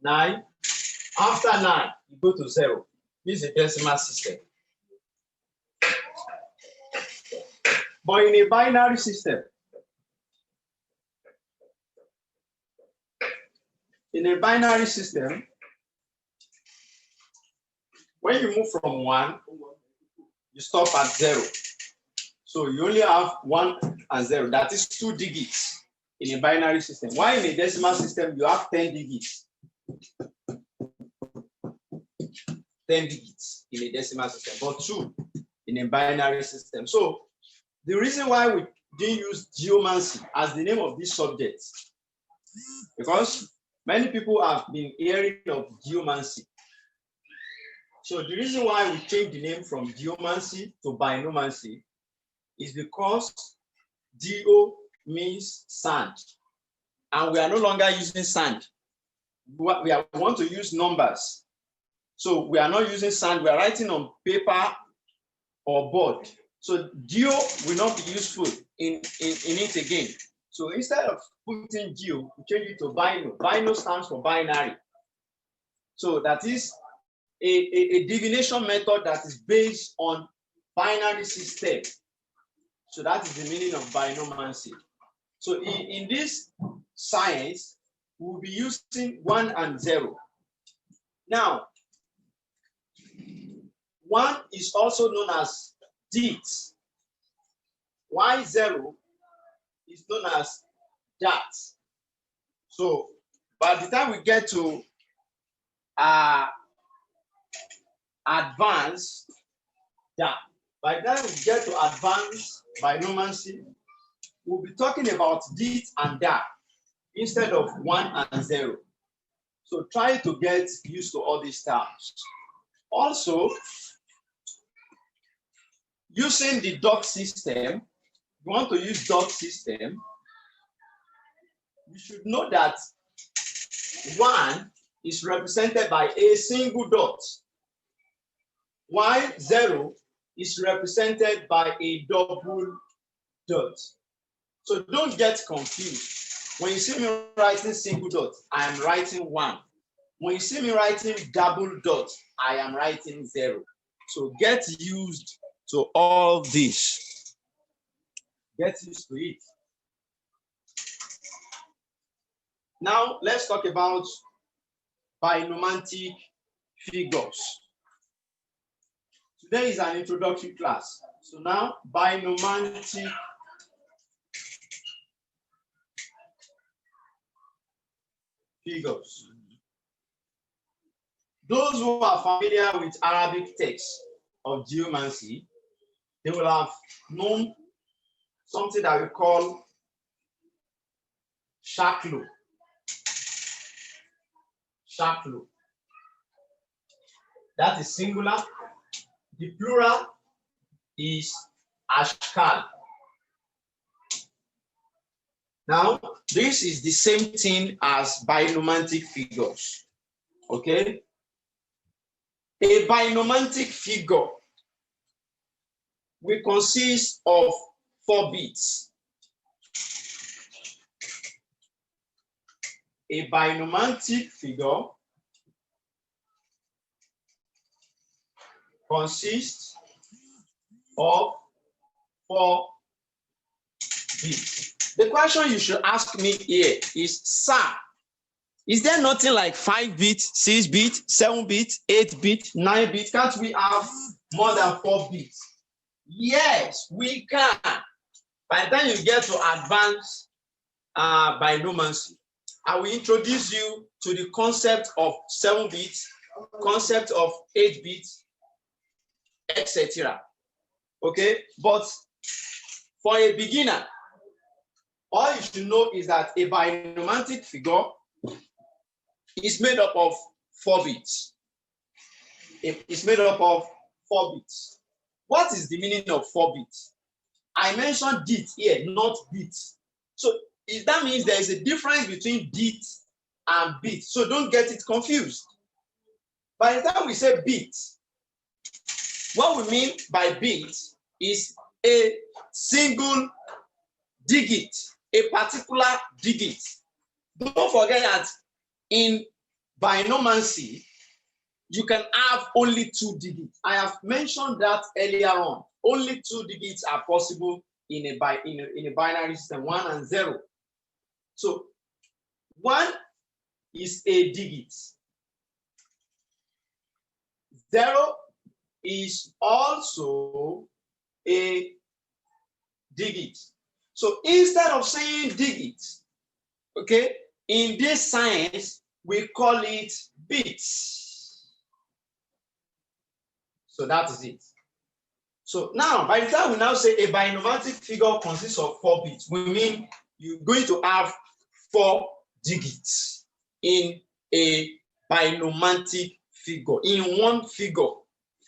9. After 9, you go to 0. This is a decimal system. But in a binary system, when you move from 1, you stop at 0. So you only have 1 and 0. That is 2 digits in a binary system. While in a decimal system, you have 10 digits. 10 digits in a decimal system, but 2 in a binary system. So the reason why we didn't use geomancy as the name of this subject, because many people have been hearing of geomancy. So the reason why we changed the name from geomancy to binomancy is because geo means sand, and we are no longer using sand. We want to use numbers. So we are not using sand, we are writing on paper or board. So geo will not be useful in it again. So instead of putting geo, we change it to bino. Bino stands for binary. So that is a divination method that is based on binary system. So that is the meaning of binomancy. So in this science, we'll be using 1 and 0. Now, 1 is also known as dit, while 0 is known as dat. So by the time we get to advanced dat, by the time we get to advanced binomancy, we'll be talking about dit and dat instead of 1 and 0. So try to get used to all these terms. Also, using the dot system, you want to use dot system, you should know that 1 is represented by a single dot, while 0 is represented by a double dot. So don't get confused. When you see me writing single dot, I am writing 1. When you see me writing double dot, I am writing 0. So get used to all this. Get used to it. Now let's talk about binomantic figures. Today is an introductory class. So now binomantic figures. Those who are familiar with Arabic texts of geomancy, they will have known something that we call shaklu. Shaklu. That is singular. The plural is ashkal. Now, this is the same thing as binomantic figures. Okay? A binomantic figure will consist of 4 bits. A binomantic figure consists of 4 bits. The question you should ask me here is, sir, is there nothing like 5 bits, 6 bits, 7 bits, 8 bits, 9 bits? Can't we have more than 4 bits? Yes, we can. By the time you get to advanced binomancy, I will introduce you to the concept of 7 bits, concept of 8 bits, etc. Okay, but for a beginner, all you should know is that a binomantic figure is made up of 4 bits. It is made up of 4 bits. What is the meaning of 4 bits? I mentioned dit here, not bit. So that means there is a difference between dit and bit. So don't get it confused. By the time we say bit, what we mean by bit is a single digit, a particular digit. Don't forget that in Binomancy, you can have only 2 digits. I have mentioned that earlier on. Only 2 digits are possible in a binary system, 1 and 0. So 1 is a digit. 0 is also a digit. So instead of saying digits, okay, in this science, we call it bits. So that is it. So now, by the time we now say a binomantic figure consists of 4 bits, we mean you're going to have 4 digits in a binomantic figure. In one figure,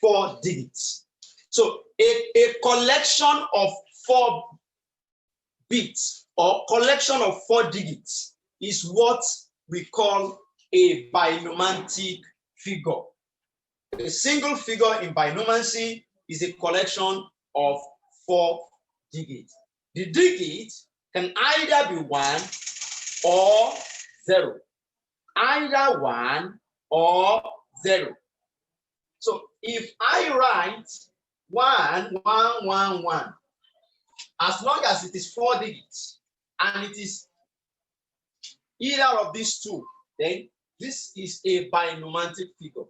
4 digits. So a collection of 4 bits or collection of 4 digits is what we call a binomantic figure. A single figure in binomancy is a collection of 4 digits. The digits can either be 1 or 0. Either 1 or 0. So if I write 1, 1, 1, 1, as long as it is 4 digits and it is either of these two, then this is a binomantic figure.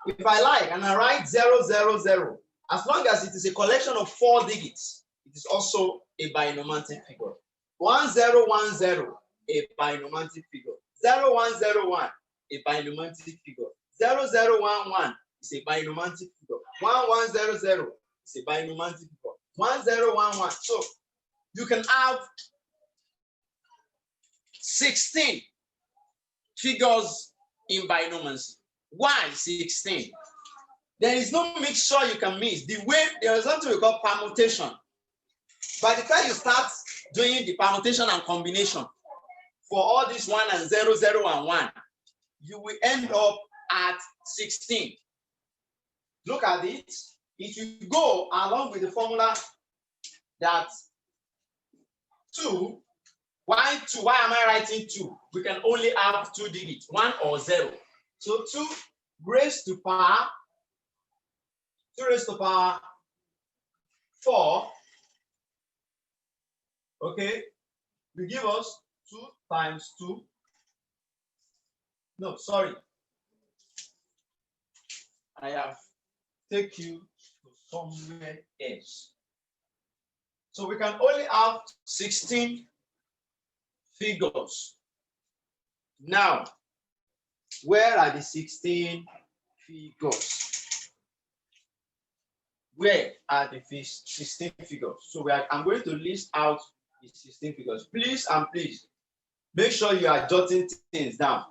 If I like and I write 0, 0, 0, as long as it is a collection of 4 digits, it is also a binomantic figure. 1, 0, 1, 0, a binomantic figure. 0, 1, 0, 1, a binomantic figure. 0, 0, 1, 1 is a binomantic figure. 1, 1, 0, 0 is a binomantic figure. 1, 0, 1, 1. So you can have 16 figures in binomancy. Why 16? There is no mixture you can mix. There is something we call permutation. By the time you start doing the permutation and combination for all this 1 and 0, 0 and 1, you will end up at 16. Look at it. It will go along with the formula that 2. Why 2? Why am I writing 2? We can only have 2 digits, 1 or 0. So 2 raised to power 4, okay, will give us 2 times 2. No, sorry. I have taken you to somewhere else. So we can only have 16 figures. Now, where are the 16 figures? Where are the 16 figures? So I'm going to list out the 16 figures. Please and please make sure you are jotting things down.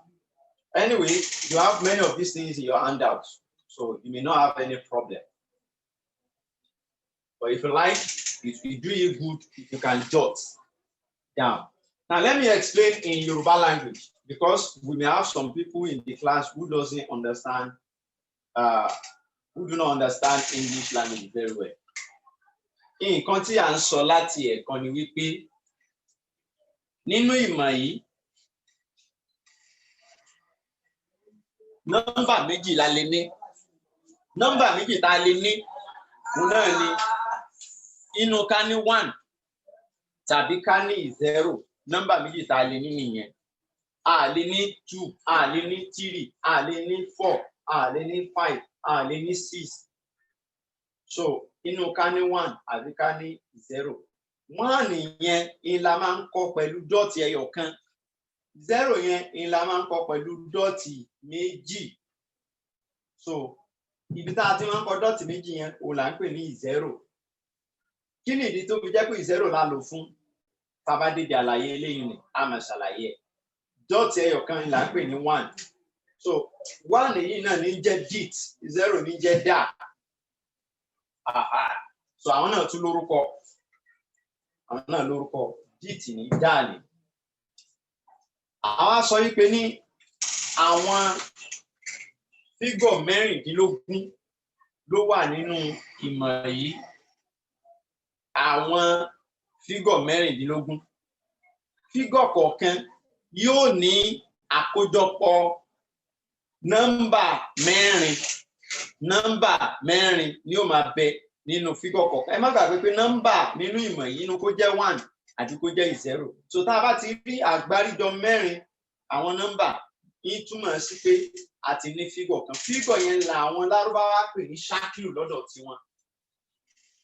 Anyway, you have many of these things in your handouts, so you may not have any problem. But if you like, if you do it good, if you can jot down. Now let me explain in Yoruba language, because we may have some people in the class who doesn't understand, who do not understand English language very well. Nǹkan tí à ń sọ láti ẹ̀kan ni wípé nínú ìmọ̀ yìí, nọ́mbà méjì la lè ní. Nọ́mbà méjì tá a lè ní, òun náà ni inú ká ní 1 tàbí ká ní 0. Nọ́mbà méjì tá a lè ní nìyẹn. A lè ní 2, a lè ní 3, a lè ní 4, a lè ní 5, a lè ní 6. So inú ká ní 1 àbí ká ní 0. 1 yẹn in la máa ń kọ pẹ̀lú dọ́ọ̀tì ẹyọ kan. 0 yẹn in la máa ń kọ pẹ̀lú dọ́ọ̀tì méjì. So ibi tá a ti máa ń kọ dọ́ọ̀tì méjì yẹn òun là ń pè ní 0. Kí ni ìdí tó fi jẹ́ pé 0 la lò fún? Tá bá dédé àlàyé eléyìí ni a máa ṣàlàyé ẹ̀. Dọ́ọ̀tì ẹyọ kan là ń pè ní 1. So 1 yìí náà ní jẹ́ dit, 0 ní jẹ́ dà. So àwọn náà tún lórúkọ. Àwọn náà lórúkọ. Dit ní dà ní. Àwa sọ wípé ní àwọn fígọ̀ mẹ́rìndínlógún ló wà nínú ìmọ̀ yìí. Àwọn fígọ̀ mẹ́rìndínlógún. Fígọ̀ kọ̀ọ̀kan yóò ní àkójọpọ̀ nọ́mbà mẹ́rin ni ó máa bẹ nínú fígọ̀ kọ̀ọ̀kan. Ẹ má gbàgbé pé nọ́mbà nínú ìmọ̀ yìí inú kó jẹ́ 1 àti kó jẹ́ 0. So tá a bá ti rí àgbáríjọ mẹ́rin àwọn nọ́mbà yìí túmọ̀ sí pé a ti ní fígọ̀ kan. Fígọ̀ yẹn là àwọn Lárúbáwá pè ní ṣákìlù lọ́dọ̀ tiwọn.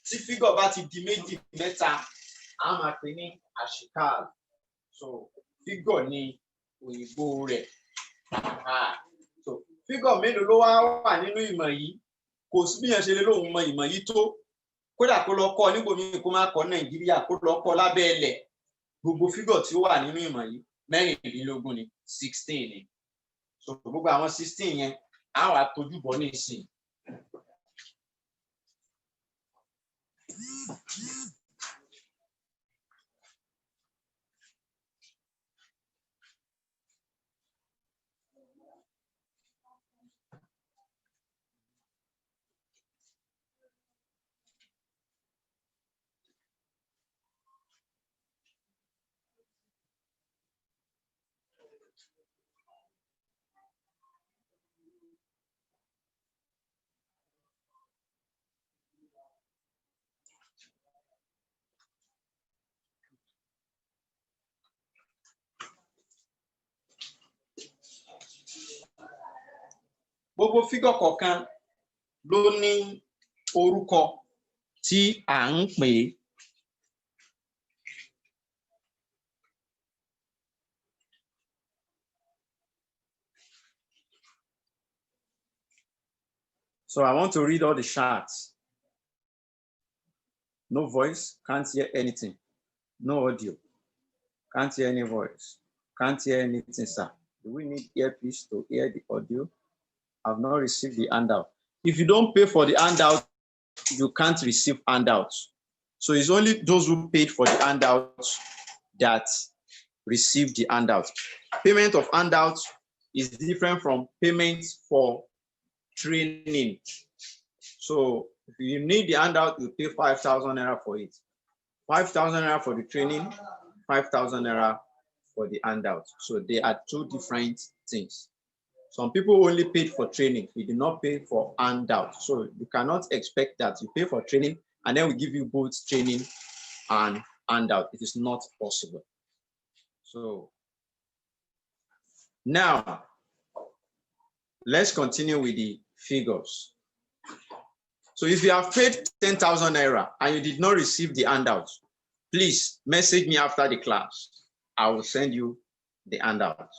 Tí fígọ̀ bá ti di méjì mẹ́ta, a máa pè ní àṣìkáàlù. So fígọ̀ ni òyìnbó rẹ̀. So fígọ̀ mélòó ló wá wà nínú ìmọ̀ yìí? Kò sí bí yẹn ṣe lè lóun mọ ìmọ̀ yìí tó. Kódà kó lọ kọ́ níbòmíì kó má kọ́ Nàìjíríà, kó lọ kọ́ lábẹ́ ilẹ̀. Gbogbo fígọ̀ tí ó wà nínú ìmọ̀ yìí 16 ni, 16 ni. So gbogbo àwọn 16 yẹn á wà tójú bọ̀ ní ìsìn. Gbogbo fígọ̀ kọ̀ọ̀kan ló ní orúkọ tí à ń pè é. So I want to read all the charts. No voice, can't hear anything. No audio, can't hear any voice. Can't hear anything, sir. Do we need earpiece to hear the audio? I've not received the handout. If you don't pay for the handout, you can't receive handouts. So it's only those who paid for the handouts that receive the handout. Payment of handouts is different from payment for training. So if you need the handout, you pay 5,000 naira for it. 5,000 naira for the training, 5,000 naira for the handout. So they are two different things. Some people only paid for training. We did not pay for handout. So you cannot expect that you pay for training and then we give you both training and handout. It is not possible. So now let's continue with the figures. So if you have paid 10,000 naira and you did not receive the handout, please message me after the class. I will send you the handout.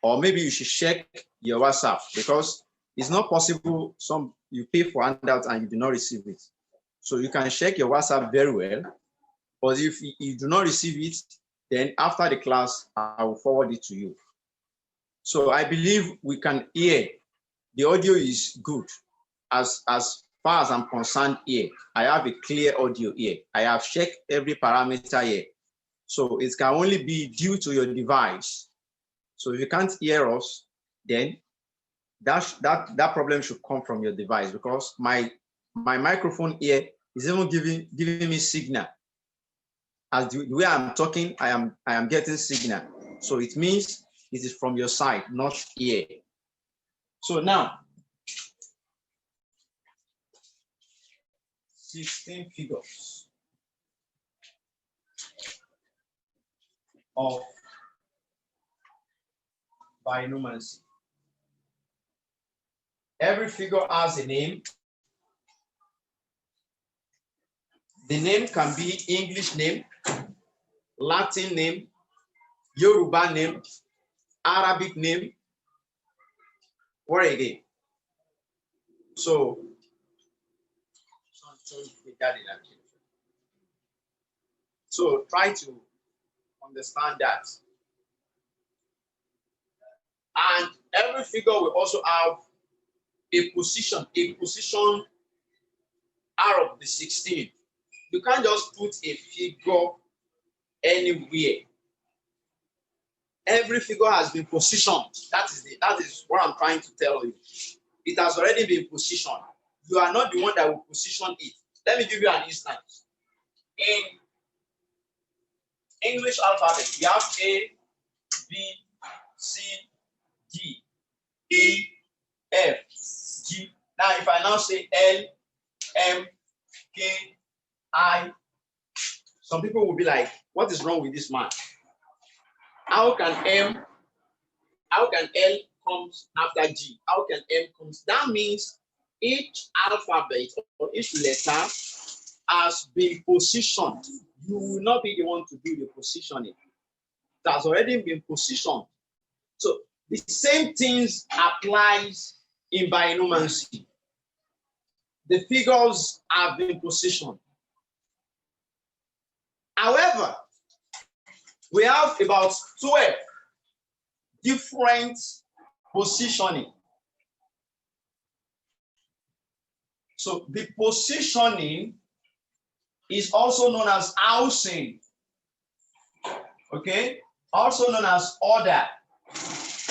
Or maybe you should check your WhatsApp because it's not possible you pay for handout and you do not receive it. So you can check your WhatsApp very well. But if you do not receive it, then after the class, I will forward it to you. So I believe we can hear. The audio is good. As far as I'm concerned here, I have a clear audio here. I have checked every parameter here. So it can only be due to your device. So if you can't hear us, then that problem should come from your device because my microphone here is even giving me signal. As the way I'm talking, I am getting signal. So it means it is from your side, not here. So now, 16 figures of Binomancy. Every figure has a name. The name can be English name, Latin name, Yoruba name, Arabic name, or again. So try to understand that. And every figure will also have a position out of the 16. You can't just put a figure anywhere. Every figure has been positioned. That is what I'm trying to tell you. It has already been positioned. You are not the one that will position it. Let me give you an instance. In English alphabet, we have A, B, C, D, E, F, G. Now, if I now say L, M, K, I, some people will be like, what is wrong with this man? How can L comes after G? How can M comes? That means each alphabet or each letter has been positioned. You will not be the one to do the positioning. It has already been positioned. So the same things applies in binomancy. The figures have been positioned. However, we have about 12 different positioning. So the positioning is also known as housing. Okay, also known as order.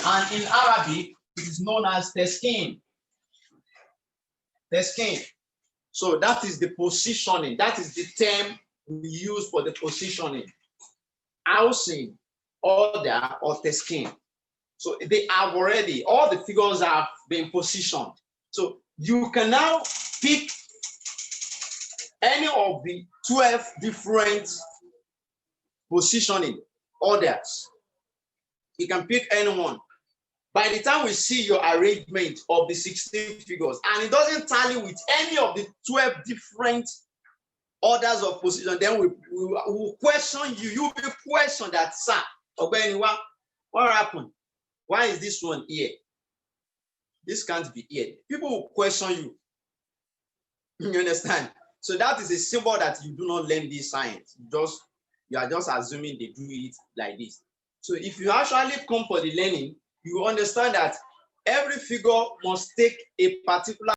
And in Arabic, it is known as teskin. Teskin. So that is the positioning. That is the term we use for the positioning. Housing, order, or teskin. So they have already, all the figures have been positioned. So you can now pick any of the 12 different positioning orders. You can pick anyone. By the time we see your arrangement of the 16 figures, and it doesn't tally with any of the 12 different orders of position, then we will question you. You will question that, sir, Obeni, what happened? Why is this one here? This can't be here. People will question you. You understand? So that is a symbol that you do not learn this science. You are just assuming they do it like this. So if you actually come for the learning, you understand that every figure must take a particular